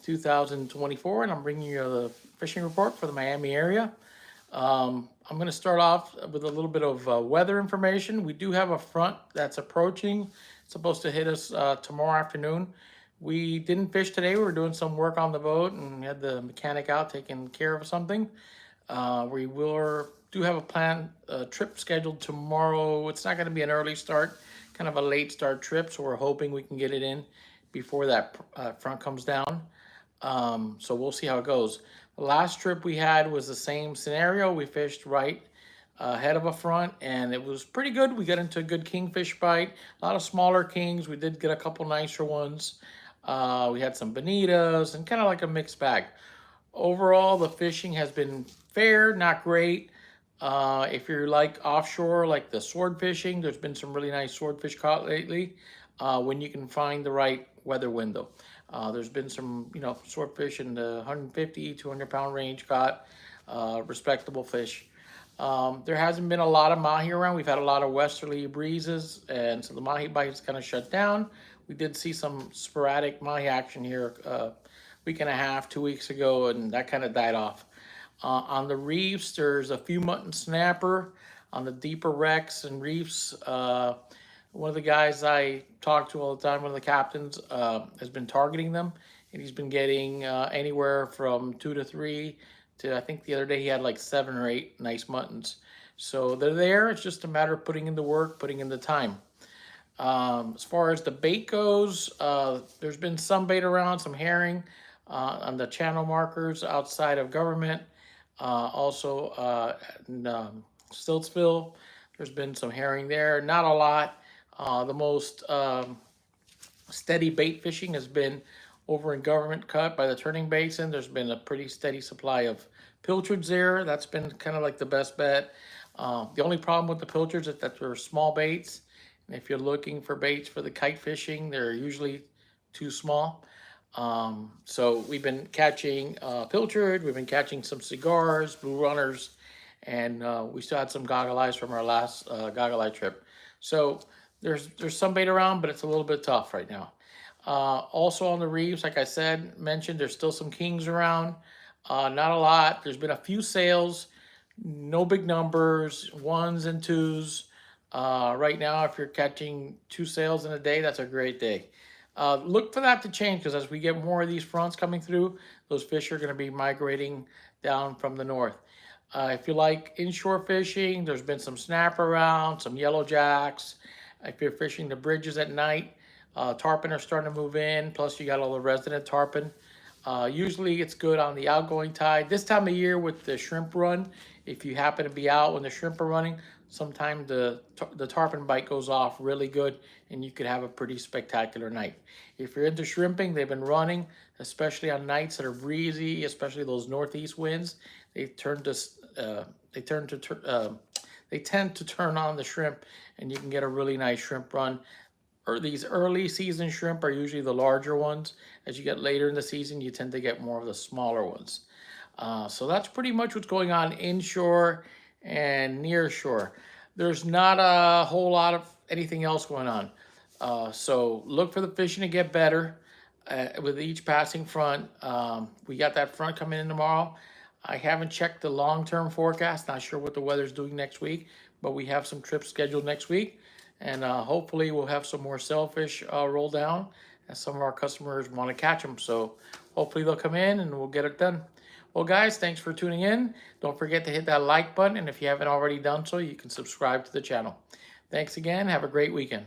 2024, and I'm bringing you the fishing report for the Miami area. I'm going to start off with a little bit of weather information. We do have a front that's approaching. It's supposed to hit us tomorrow afternoon. We didn't fish today. We were doing some work on the boat and had the mechanic out taking care of something. Do have a planned trip scheduled tomorrow. It's not going to be an early start, kind of a late start trip, so we're hoping we can get it in before that front comes down. So we'll see how it goes. The last trip we had was the same scenario. We fished right ahead of a front, and it was pretty good. We got into a good kingfish bite, a lot of smaller kings. We did get a couple nicer ones. We had some bonitas and kind of like a mixed bag. Overall, the fishing has been fair, not great. If you're like offshore, like the sword fishing, there's been some really nice swordfish caught lately when you can find the right weather window. There's been some, swordfish in the 150, 200 pound range caught, respectable fish. There hasn't been a lot of mahi around. We've had a lot of westerly breezes, and so the mahi bite is kind of shut down. We did see some sporadic mahi action here week and a half, 2 weeks ago, and that kind of died off. On the reefs, there's a few mutton snapper. On the deeper wrecks and reefs, one of the guys I talk to all the time, one of the captains, has been targeting them, and he's been getting anywhere from 2 to 3 to, I think the other day he had like 7 or 8 nice muttons. So they're there. It's just a matter of putting in the work, putting in the time. As far as the bait goes, there's been some bait around, some herring on the channel markers outside of government. Also in Stiltsville, there's been some herring there. Not a lot. The most steady bait fishing has been over in Government Cut by the Turning Basin. There's been a pretty steady supply of pilchards there. That's been kind of like the best bet. The only problem with the pilchards is that they're small baits. And if you're looking for baits for the kite fishing, they're usually too small. So we've been catching pilchard, we've been catching some cigars, blue runners, and we still had some goggle eyes from our last goggle eye trip. So there's some bait around, but it's a little bit tough right now. Also on the reefs, like I mentioned, there's still some kings around. Not a lot. There's been a few sales, no big numbers, 1s and 2s. Right now, if you're catching 2 sales in a day, that's a great day. Look for that to change, because as we get more of these fronts coming through, those fish are going to be migrating down from the north. If you like inshore fishing, there's been some snapper around, some yellow jacks. If you're fishing the bridges at night, tarpon are starting to move in, plus you got all the resident tarpon. Usually it's good on the outgoing tide. This time of year with the shrimp run, if you happen to be out when the shrimp are running, sometimes the tarpon bite goes off really good, and you could have a pretty spectacular night. If you're into shrimping, they've been running, especially on nights that are breezy, especially those northeast winds. They tend to turn on the shrimp, and you can get a really nice shrimp run. These early season shrimp are usually the larger ones. As you get later in the season, you tend to get more of the smaller ones. So that's pretty much what's going on inshore and near shore. There's not a whole lot of anything else going on. So look for the fishing to get better with each passing front. We got that front coming in tomorrow. I haven't checked the long-term forecast. Not sure what the weather's doing next week, but we have some trips scheduled next week. And hopefully we'll have some more sailfish roll down, as some of our customers want to catch them. So hopefully they'll come in and we'll get it done. Well, guys, thanks for tuning in. Don't forget to hit that like button. And if you haven't already done so, you can subscribe to the channel. Thanks again. Have a great weekend.